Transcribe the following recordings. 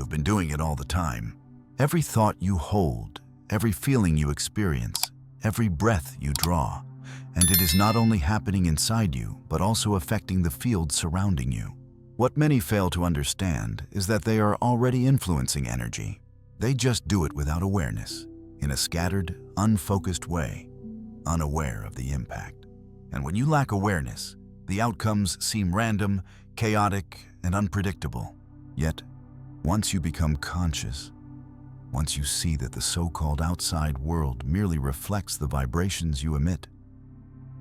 have been doing it all the time. Every thought you hold, every feeling you experience, every breath you draw, and it is not only happening inside you, but also affecting the field surrounding you. What many fail to understand is that they are already influencing energy. They just do it without awareness, in a scattered, unfocused way, unaware of the impact. And when you lack awareness, the outcomes seem random, chaotic, and unpredictable. Yet, once you become conscious, once you see that the so-called outside world merely reflects the vibrations you emit,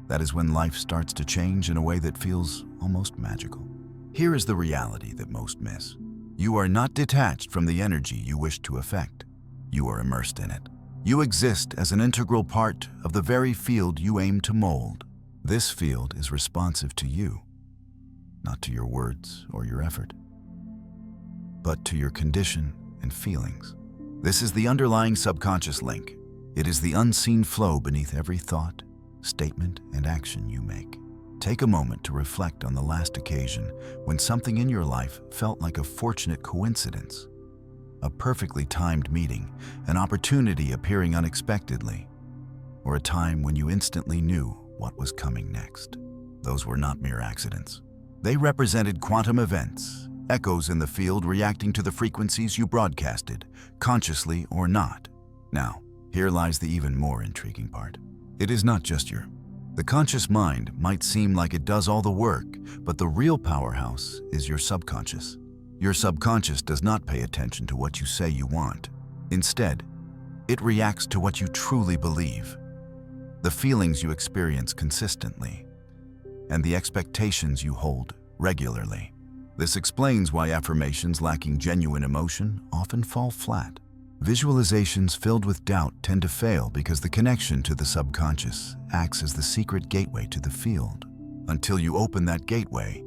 that is when life starts to change in a way that feels almost magical. Here is the reality that most miss. You are not detached from the energy you wish to affect. You are immersed in it. You exist as an integral part of the very field you aim to mold. This field is responsive to you, not to your words or your effort, but to your condition and feelings. This is the underlying subconscious link. It is the unseen flow beneath every thought, statement, and action you make. Take a moment to reflect on the last occasion when something in your life felt like a fortunate coincidence, a perfectly timed meeting, an opportunity appearing unexpectedly, or a time when you instantly knew what was coming next. Those were not mere accidents. They represented quantum events, echoes in the field reacting to the frequencies you broadcasted, consciously or not. Now, here lies the even more intriguing part. It is not just the conscious mind might seem like it does all the work, but the real powerhouse is your subconscious. Your subconscious does not pay attention to what you say you want. Instead, it reacts to what you truly believe, the feelings you experience consistently, and the expectations you hold regularly. This explains why affirmations lacking genuine emotion often fall flat. Visualizations filled with doubt tend to fail because the connection to the subconscious acts as the secret gateway to the field. Until you open that gateway,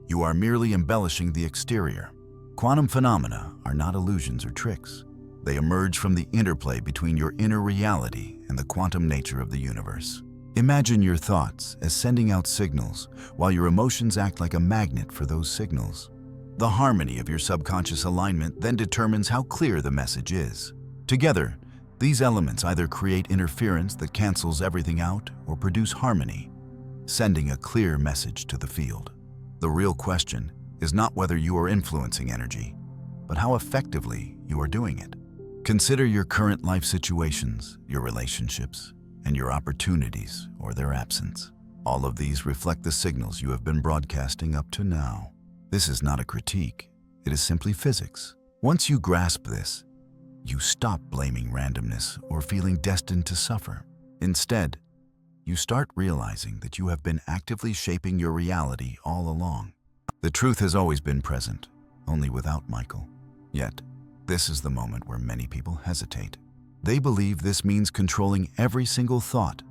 you are merely embellishing the exterior. Quantum phenomena are not illusions or tricks. They emerge from the interplay between your inner reality and the quantum nature of the universe. Imagine your thoughts as sending out signals, while your emotions act like a magnet for those signals. The harmony of your subconscious alignment then determines how clear the message is. Together, these elements either create interference that cancels everything out or produce harmony, sending a clear message to the field. The real question is not whether you are influencing energy, but how effectively you are doing it. Consider your current life situations, your relationships, and your opportunities or their absence. All of these reflect the signals you have been broadcasting up to now. This is not a critique, it is simply physics. Once you grasp this, you stop blaming randomness or feeling destined to suffer. Instead, you start realizing that you have been actively shaping your reality all along. The truth has always been present, only without Michael. Yet, this is the moment where many people hesitate. They believe this means controlling every single thought,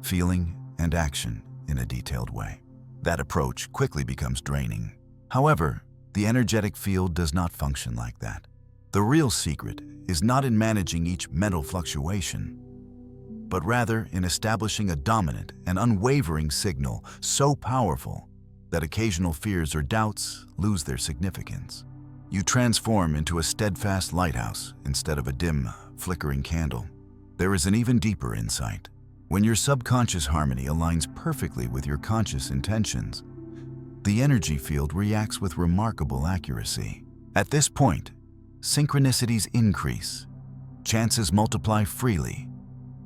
feeling, and action in a detailed way. That approach quickly becomes draining. However, the energetic field does not function like that. The real secret is not in managing each mental fluctuation, but rather in establishing a dominant and unwavering signal so powerful that occasional fears or doubts lose their significance. You transform into a steadfast lighthouse instead of a dim, flickering candle. There is an even deeper insight. When your subconscious harmony aligns perfectly with your conscious intentions, the energy field reacts with remarkable accuracy. At this point, synchronicities increase, chances multiply freely,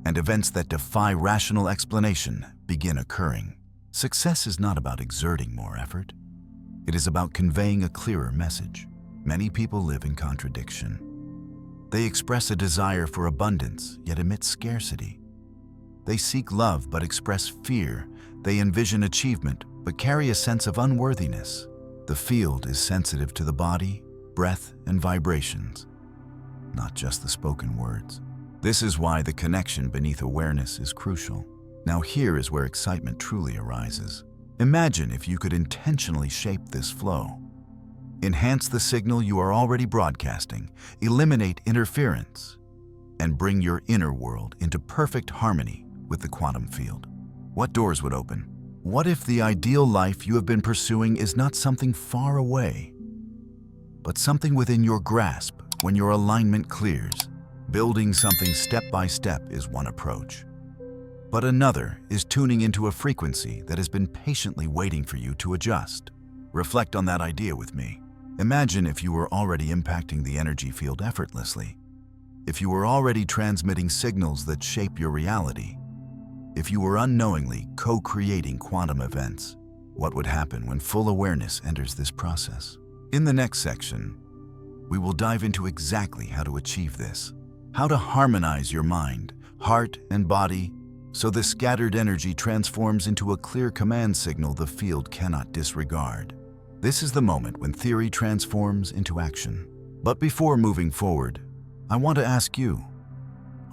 and events that defy rational explanation begin occurring. Success is not about exerting more effort. It is about conveying a clearer message. Many people live in contradiction. They express a desire for abundance, yet emit scarcity. They seek love but express fear. They envision achievement but carry a sense of unworthiness. The field is sensitive to the body, breath, and vibrations, not just the spoken words. This is why the connection beneath awareness is crucial. Now here is where excitement truly arises. Imagine if you could intentionally shape this flow. Enhance the signal you are already broadcasting, eliminate interference, and bring your inner world into perfect harmony with the quantum field. What doors would open? What if the ideal life you have been pursuing is not something far away, but something within your grasp when your alignment clears. Building something step by step is one approach. But another is tuning into a frequency that has been patiently waiting for you to adjust. Reflect on that idea with me. Imagine if you were already impacting the energy field effortlessly. If you were already transmitting signals that shape your reality. If you were unknowingly co-creating quantum events. What would happen when full awareness enters this process? In the next section, we will dive into exactly how to achieve this. How to harmonize your mind, heart, and body so the scattered energy transforms into a clear command signal the field cannot disregard. This is the moment when theory transforms into action. But before moving forward, I want to ask you,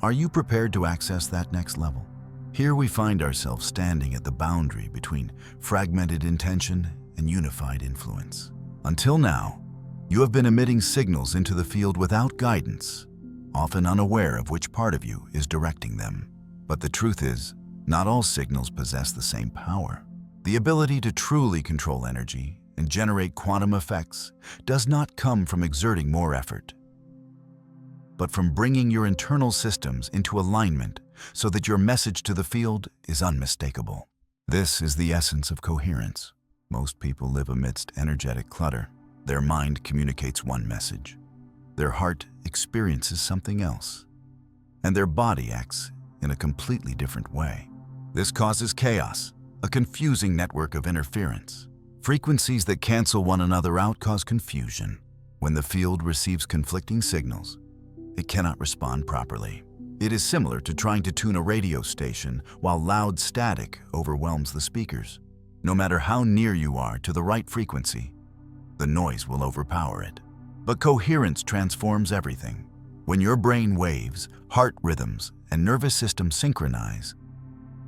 are you prepared to access that next level? Here we find ourselves standing at the boundary between fragmented intention and unified influence. Until now, you have been emitting signals into the field without guidance, often unaware of which part of you is directing them. But the truth is, not all signals possess the same power. The ability to truly control energy and generate quantum effects does not come from exerting more effort, but from bringing your internal systems into alignment so that your message to the field is unmistakable. This is the essence of coherence. Most people live amidst energetic clutter. Their mind communicates one message. Their heart experiences something else. And their body acts in a completely different way. This causes chaos, a confusing network of interference. Frequencies that cancel one another out cause confusion. When the field receives conflicting signals, it cannot respond properly. It is similar to trying to tune a radio station while loud static overwhelms the speakers. No matter how near you are to the right frequency, the noise will overpower it. But coherence transforms everything. When your brain waves, heart rhythms, and nervous system synchronize,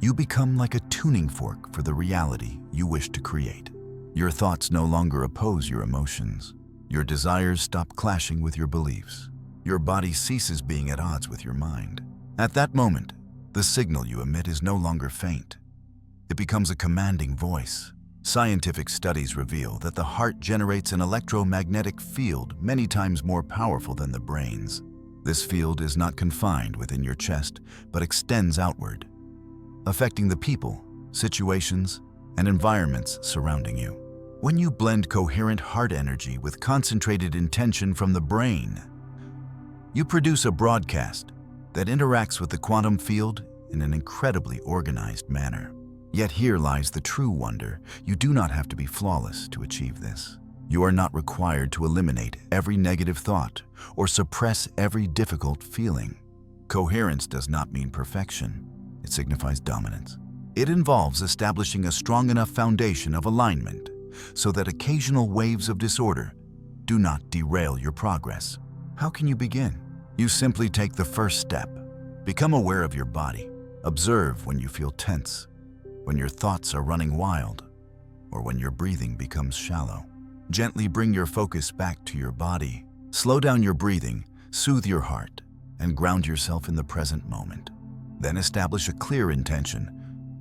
you become like a tuning fork for the reality you wish to create. Your thoughts no longer oppose your emotions. Your desires stop clashing with your beliefs. Your body ceases being at odds with your mind. At that moment, the signal you emit is no longer faint. It becomes a commanding voice. Scientific studies reveal that the heart generates an electromagnetic field many times more powerful than the brain's. This field is not confined within your chest, but extends outward, affecting the people, situations, and environments surrounding you. When you blend coherent heart energy with concentrated intention from the brain, you produce a broadcast that interacts with the quantum field in an incredibly organized manner. Yet here lies the true wonder. You do not have to be flawless to achieve this. You are not required to eliminate every negative thought or suppress every difficult feeling. Coherence does not mean perfection. It signifies dominance. It involves establishing a strong enough foundation of alignment so that occasional waves of disorder do not derail your progress. How can you begin? You simply take the first step. Become aware of your body. Observe when you feel tense, when your thoughts are running wild, or when your breathing becomes shallow. Gently bring your focus back to your body. Slow down your breathing, soothe your heart, and ground yourself in the present moment. Then establish a clear intention,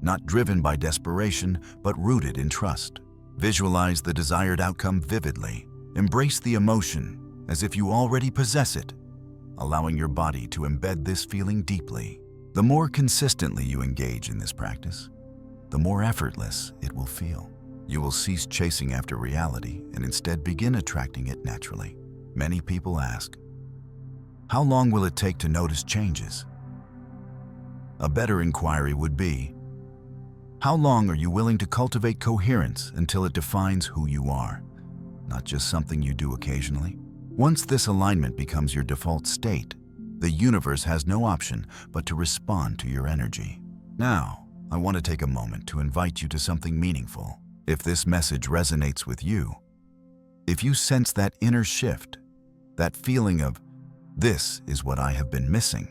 not driven by desperation, but rooted in trust. Visualize the desired outcome vividly. Embrace the emotion as if you already possess it, allowing your body to embed this feeling deeply. The more consistently you engage in this practice, the more effortless it will feel. You will cease chasing after reality and instead begin attracting it naturally. Many people ask, how long will it take to notice changes? A better inquiry would be, how long are you willing to cultivate coherence until it defines who you are, not just something you do occasionally? Once this alignment becomes your default state, the universe has no option but to respond to your energy. Now, I want to take a moment to invite you to something meaningful. If this message resonates with you, if you sense that inner shift, that feeling of, this is what I have been missing,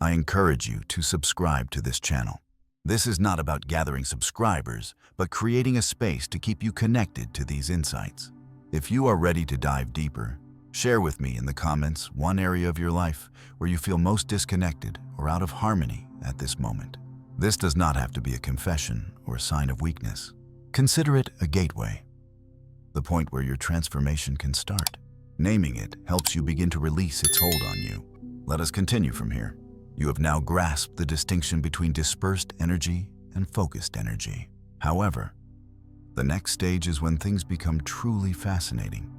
I encourage you to subscribe to this channel. This is not about gathering subscribers, but creating a space to keep you connected to these insights. If you are ready to dive deeper, share with me in the comments one area of your life where you feel most disconnected or out of harmony at this moment. This does not have to be a confession or a sign of weakness. Consider it a gateway. the point where your transformation can start. Naming it helps you begin to release its hold on you. Let us continue from here. You have now grasped the distinction between dispersed energy and focused energy. However, the next stage is when things become truly fascinating,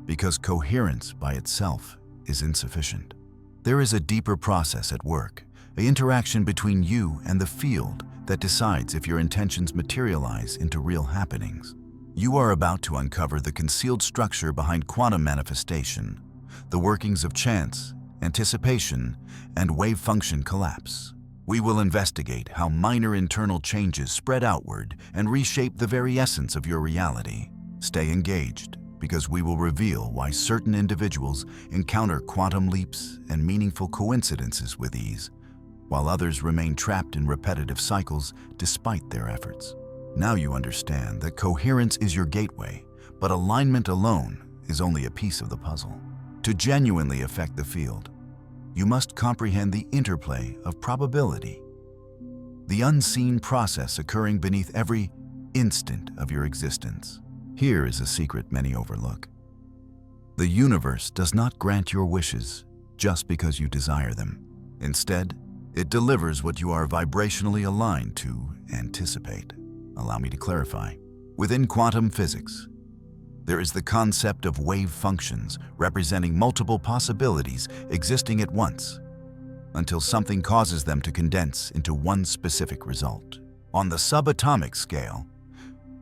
because coherence by itself is insufficient. There is a deeper process at work, an interaction between you and the field that decides if your intentions materialize into real happenings. You are about to uncover the concealed structure behind quantum manifestation, the workings of chance, anticipation, and wave function collapse. We will investigate how minor internal changes spread outward and reshape the very essence of your reality. Stay engaged, because we will reveal why certain individuals encounter quantum leaps and meaningful coincidences with ease, while others remain trapped in repetitive cycles despite their efforts. Now you understand that coherence is your gateway, but alignment alone is only a piece of the puzzle. To genuinely affect the field, you must comprehend the interplay of probability, the unseen process occurring beneath every instant of your existence. Here is a secret many overlook. The universe does not grant your wishes just because you desire them. Instead, it delivers what you are vibrationally aligned to anticipate. Allow me to clarify. Within quantum physics, there is the concept of wave functions representing multiple possibilities existing at once until something causes them to condense into one specific result. On the subatomic scale,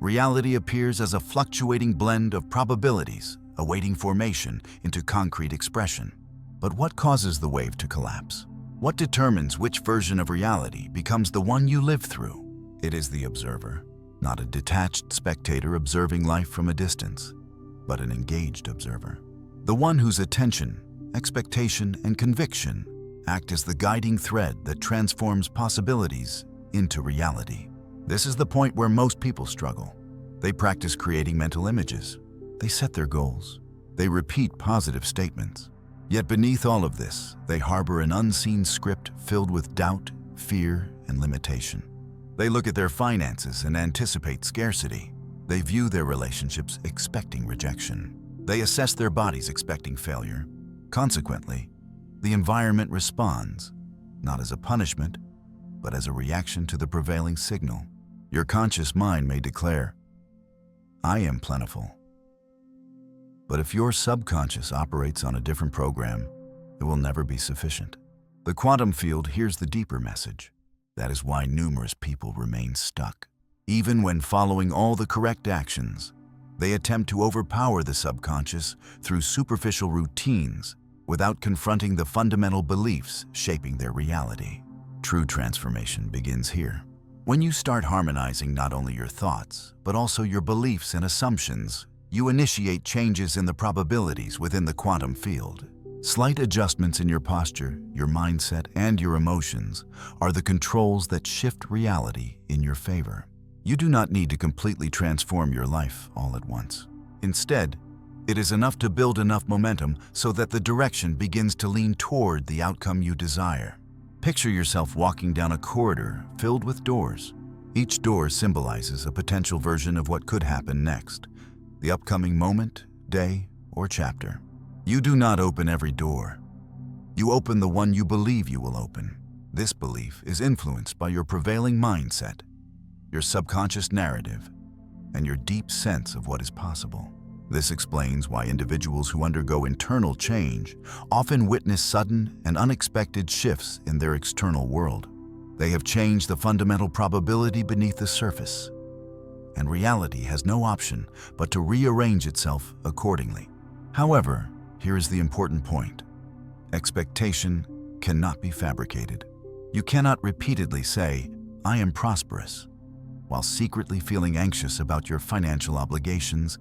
reality appears as a fluctuating blend of probabilities awaiting formation into concrete expression. But what causes the wave to collapse? What determines which version of reality becomes the one you live through? It is the observer, not a detached spectator observing life from a distance, but an engaged observer. The one whose attention, expectation, and conviction act as the guiding thread that transforms possibilities into reality. This is the point where most people struggle. They practice creating mental images. They set their goals. They repeat positive statements. Yet beneath all of this, they harbor an unseen script filled with doubt, fear, and limitation. They look at their finances and anticipate scarcity. They view their relationships expecting rejection. They assess their bodies expecting failure. Consequently, the environment responds, not as a punishment, but as a reaction to the prevailing signal. Your conscious mind may declare, "I am plentiful." But if your subconscious operates on a different program, it will never be sufficient. The quantum field hears the deeper message. That is why numerous people remain stuck. Even when following all the correct actions, they attempt to overpower the subconscious through superficial routines without confronting the fundamental beliefs shaping their reality. True transformation begins here. When you start harmonizing not only your thoughts, but also your beliefs and assumptions, you initiate changes in the probabilities within the quantum field. Slight adjustments in your posture, your mindset, and your emotions are the controls that shift reality in your favor. You do not need to completely transform your life all at once. Instead, it is enough to build enough momentum so that the direction begins to lean toward the outcome you desire. Picture yourself walking down a corridor filled with doors. Each door symbolizes a potential version of what could happen next, the upcoming moment, day, or chapter. You do not open every door. You open the one you believe you will open. This belief is influenced by your prevailing mindset, your subconscious narrative, and your deep sense of what is possible. This explains why individuals who undergo internal change often witness sudden and unexpected shifts in their external world. They have changed the fundamental probability beneath the surface, and reality has no option but to rearrange itself accordingly. However, here is the important point. Expectation cannot be fabricated. You cannot repeatedly say, "I am prosperous," while secretly feeling anxious about your financial obligations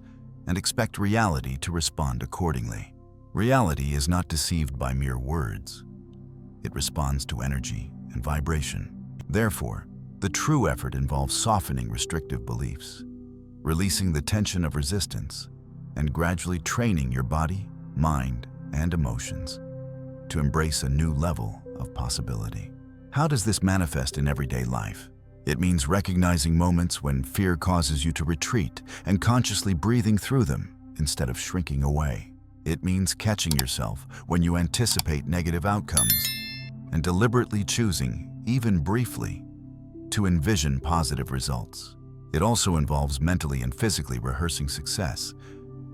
and expect reality to respond accordingly. Reality is not deceived by mere words. It responds to energy and vibration. Therefore, the true effort involves softening restrictive beliefs, releasing the tension of resistance, and gradually training your body, mind, and emotions to embrace a new level of possibility. How does this manifest in everyday life? It means recognizing moments when fear causes you to retreat and consciously breathing through them instead of shrinking away. It means catching yourself when you anticipate negative outcomes and deliberately choosing, even briefly, to envision positive results. It also involves mentally and physically rehearsing success,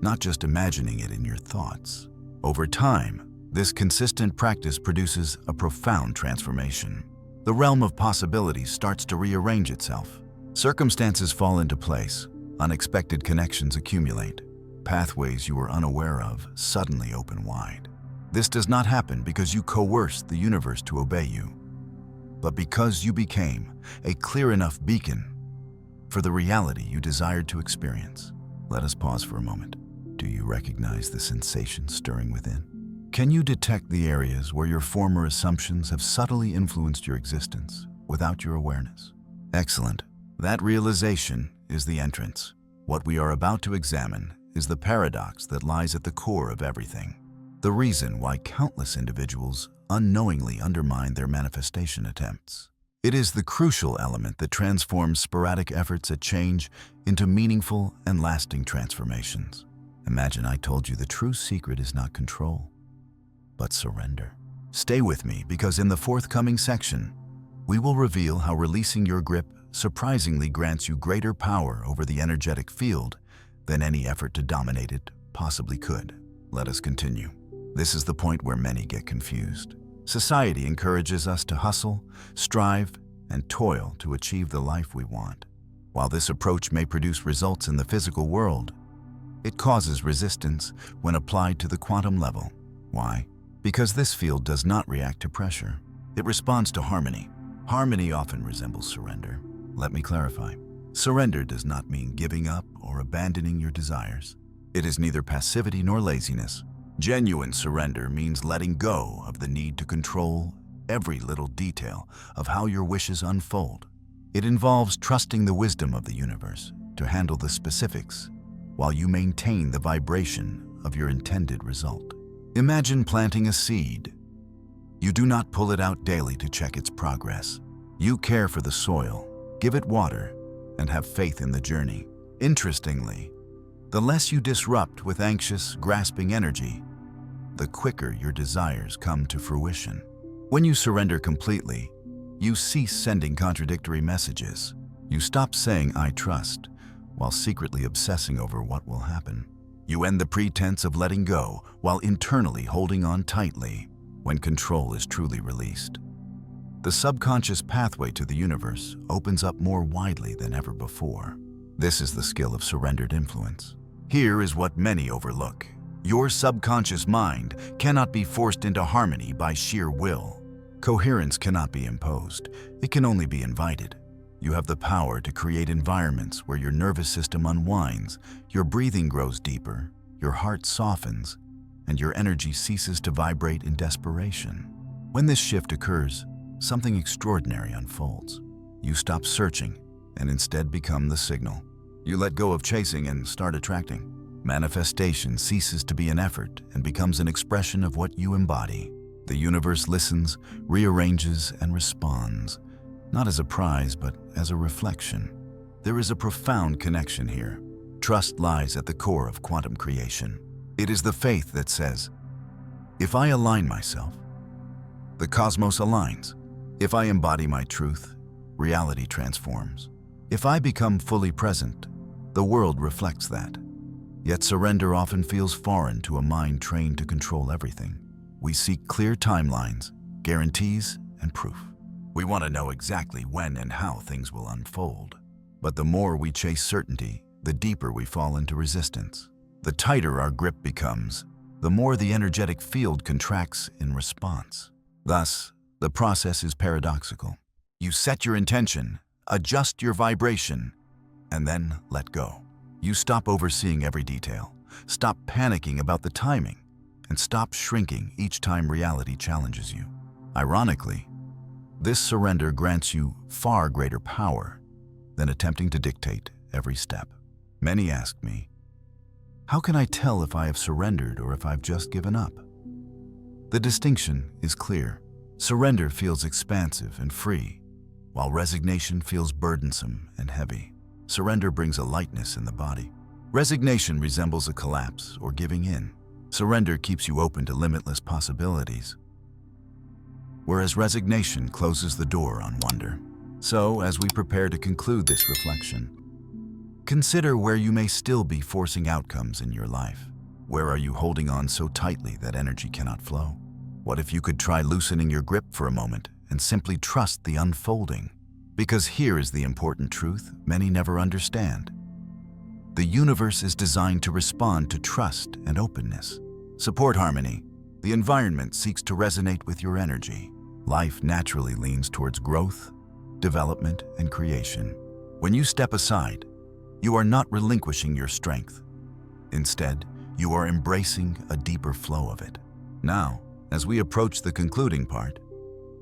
not just imagining it in your thoughts. Over time, this consistent practice produces a profound transformation. The realm of possibilities starts to rearrange itself. Circumstances fall into place, unexpected connections accumulate, pathways you were unaware of suddenly open wide. This does not happen because you coerced the universe to obey you, but because you became a clear enough beacon for the reality you desired to experience. Let us pause for a moment. Do you recognize the sensation stirring within? Can you detect the areas where your former assumptions have subtly influenced your existence without your awareness? Excellent. That realization is the entrance. What we are about to examine is the paradox that lies at the core of everything. The reason why countless individuals unknowingly undermine their manifestation attempts. It is the crucial element that transforms sporadic efforts at change into meaningful and lasting transformations. Imagine I told you the true secret is not control, but surrender. Stay with me because in the forthcoming section, we will reveal how releasing your grip surprisingly grants you greater power over the energetic field than any effort to dominate it possibly could. Let us continue. This is the point where many get confused. Society encourages us to hustle, strive, and toil to achieve the life we want. While this approach may produce results in the physical world, it causes resistance when applied to the quantum level. Why? Because this field does not react to pressure. It responds to harmony. Harmony often resembles surrender. Let me clarify. Surrender does not mean giving up or abandoning your desires. It is neither passivity nor laziness. Genuine surrender means letting go of the need to control every little detail of how your wishes unfold. It involves trusting the wisdom of the universe to handle the specifics while you maintain the vibration of your intended result. Imagine planting a seed. You do not pull it out daily to check its progress. You care for the soil, give it water, and have faith in the journey. Interestingly, the less you disrupt with anxious, grasping energy, the quicker your desires come to fruition. When you surrender completely, you cease sending contradictory messages. You stop saying, "I trust," while secretly obsessing over what will happen. You end the pretense of letting go while internally holding on tightly when control is truly released. The subconscious pathway to the universe opens up more widely than ever before. This is the skill of surrendered influence. Here is what many overlook. Your subconscious mind cannot be forced into harmony by sheer will. Coherence cannot be imposed. It can only be invited. You have the power to create environments where your nervous system unwinds, your breathing grows deeper, your heart softens, and your energy ceases to vibrate in desperation. When this shift occurs, something extraordinary unfolds. You stop searching and instead become the signal. You let go of chasing and start attracting. Manifestation ceases to be an effort and becomes an expression of what you embody. The universe listens, rearranges, and responds, not as a prize, but as a reflection. There is a profound connection here. Trust lies at the core of quantum creation. It is the faith that says, if I align myself, the cosmos aligns. If I embody my truth, reality transforms. If I become fully present, the world reflects that. Yet surrender often feels foreign to a mind trained to control everything. We seek clear timelines, guarantees, and proof. We want to know exactly when and how things will unfold. But the more we chase certainty, the deeper we fall into resistance. The tighter our grip becomes, the more the energetic field contracts in response. Thus, the process is paradoxical. You set your intention, adjust your vibration, and then let go. You stop overseeing every detail, stop panicking about the timing, and stop shrinking each time reality challenges you. Ironically, this surrender grants you far greater power than attempting to dictate every step. Many ask me, how can I tell if I have surrendered or if I've just given up? The distinction is clear. Surrender feels expansive and free, while resignation feels burdensome and heavy. Surrender brings a lightness in the body. Resignation resembles a collapse or giving in. Surrender keeps you open to limitless possibilities, whereas resignation closes the door on wonder. So, as we prepare to conclude this reflection, consider where you may still be forcing outcomes in your life. Where are you holding on so tightly that energy cannot flow? What if you could try loosening your grip for a moment and simply trust the unfolding? Because here is the important truth many never understand. The universe is designed to respond to trust and openness. Support harmony. The environment seeks to resonate with your energy. Life naturally leans towards growth, development, and creation. When you step aside, you are not relinquishing your strength. Instead, you are embracing a deeper flow of it. Now, as we approach the concluding part,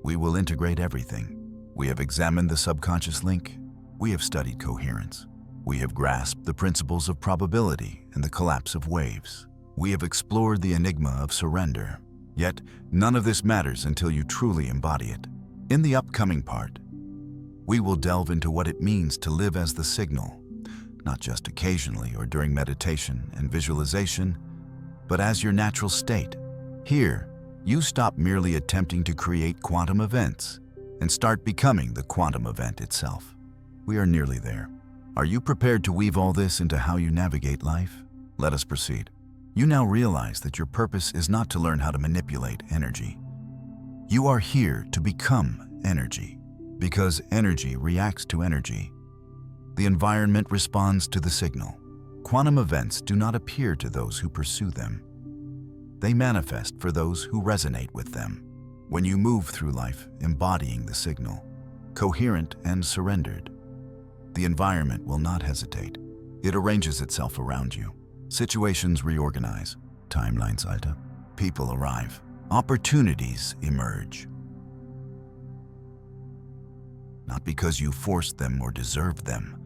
we will integrate everything. We have examined the subconscious link. We have studied coherence. We have grasped the principles of probability and the collapse of waves. We have explored the enigma of surrender. Yet, none of this matters until you truly embody it. In the upcoming part, we will delve into what it means to live as the signal, not just occasionally or during meditation and visualization, but as your natural state. Here, you stop merely attempting to create quantum events and start becoming the quantum event itself. We are nearly there. Are you prepared to weave all this into how you navigate life? Let us proceed. You now realize that your purpose is not to learn how to manipulate energy. You are here to become energy, because energy reacts to energy. The environment responds to the signal. Quantum events do not appear to those who pursue them. They manifest for those who resonate with them. When you move through life embodying the signal, coherent and surrendered, the environment will not hesitate. It arranges itself around you. Situations reorganize, timelines alter, people arrive, opportunities emerge. Not because you forced them or deserved them,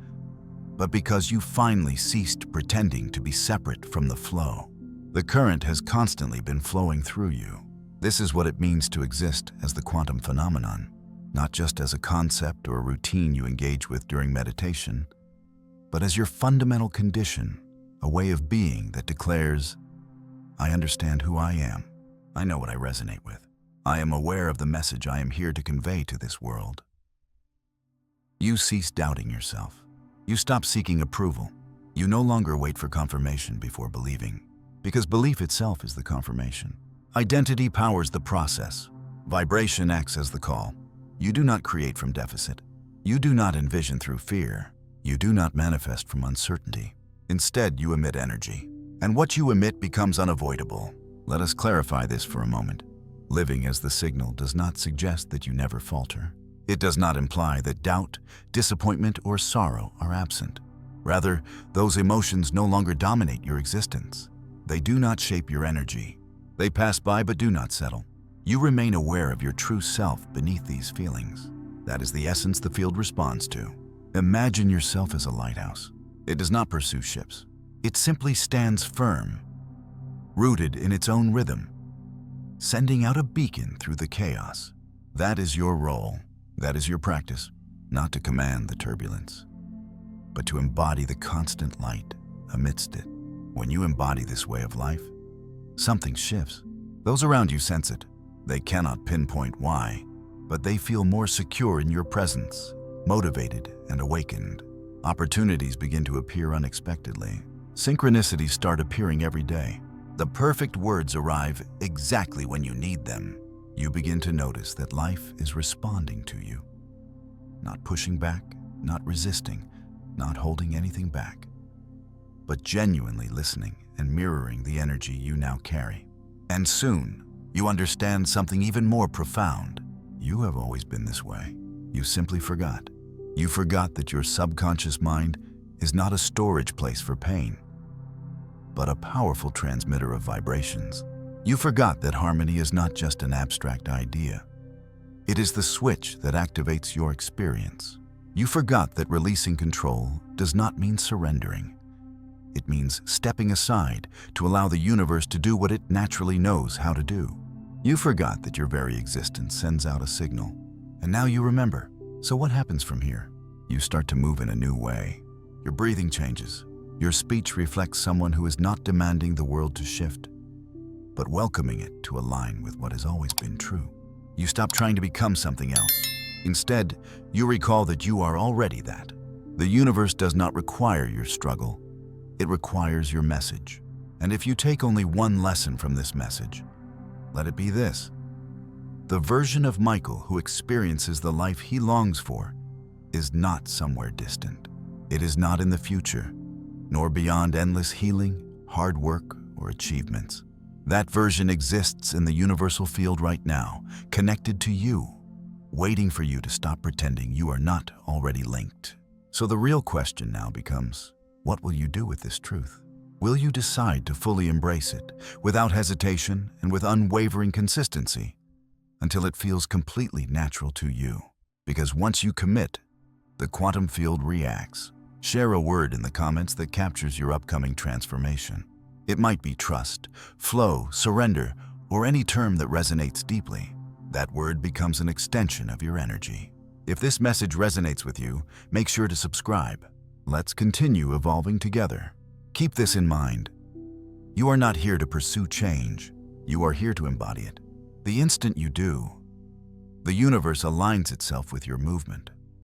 but because you finally ceased pretending to be separate from the flow. The current has constantly been flowing through you. This is what it means to exist as the quantum phenomenon, not just as a concept or a routine you engage with during meditation, but as your fundamental condition, a way of being that declares, I understand who I am. I know what I resonate with. I am aware of the message I am here to convey to this world. You cease doubting yourself. You stop seeking approval. You no longer wait for confirmation before believing, because belief itself is the confirmation. Identity powers the process. Vibration acts as the call. You do not create from deficit. You do not envision through fear. You do not manifest from uncertainty. Instead, you emit energy, and what you emit becomes unavoidable. Let us clarify this for a moment. Living as the signal does not suggest that you never falter. It does not imply that doubt, disappointment, or sorrow are absent. Rather, those emotions no longer dominate your existence. They do not shape your energy. They pass by but do not settle. You remain aware of your true self beneath these feelings. That is the essence the field responds to. Imagine yourself as a lighthouse. It does not pursue ships. It simply stands firm, rooted in its own rhythm, sending out a beacon through the chaos. That is your role. That is your practice, not to command the turbulence, but to embody the constant light amidst it. When you embody this way of life, something shifts. Those around you sense it. They cannot pinpoint why, but they feel more secure in your presence, motivated and awakened. Opportunities begin to appear unexpectedly. Synchronicities start appearing every day. The perfect words arrive exactly when you need them. You begin to notice that life is responding to you. Not pushing back, not resisting, not holding anything back, but genuinely listening and mirroring the energy you now carry. And soon, you understand something even more profound. You have always been this way. You simply forgot. You forgot that your subconscious mind is not a storage place for pain, but a powerful transmitter of vibrations. You forgot that harmony is not just an abstract idea. It is the switch that activates your experience. You forgot that releasing control does not mean surrendering. It means stepping aside to allow the universe to do what it naturally knows how to do. You forgot that your very existence sends out a signal. And now you remember. So what happens from here? You start to move in a new way. Your breathing changes. Your speech reflects someone who is not demanding the world to shift, but welcoming it to align with what has always been true. You stop trying to become something else. Instead, you recall that you are already that. The universe does not require your struggle. It requires your message. And if you take only one lesson from this message, let it be this. The version of Michael who experiences the life he longs for is not somewhere distant. It is not in the future, nor beyond endless healing, hard work, or achievements. That version exists in the universal field right now, connected to you, waiting for you to stop pretending you are not already linked. So the real question now becomes, what will you do with this truth? Will you decide to fully embrace it, without hesitation and with unwavering consistency, until it feels completely natural to you? Because once you commit, the quantum field reacts. Share a word in the comments that captures your upcoming transformation. It might be trust, flow, surrender, or any term that resonates deeply. That word becomes an extension of your energy. If this message resonates with you, make sure to subscribe. Let's continue evolving together. Keep this in mind. You are not here to pursue change. You are here to embody it. The instant you do, the universe aligns itself with your movement.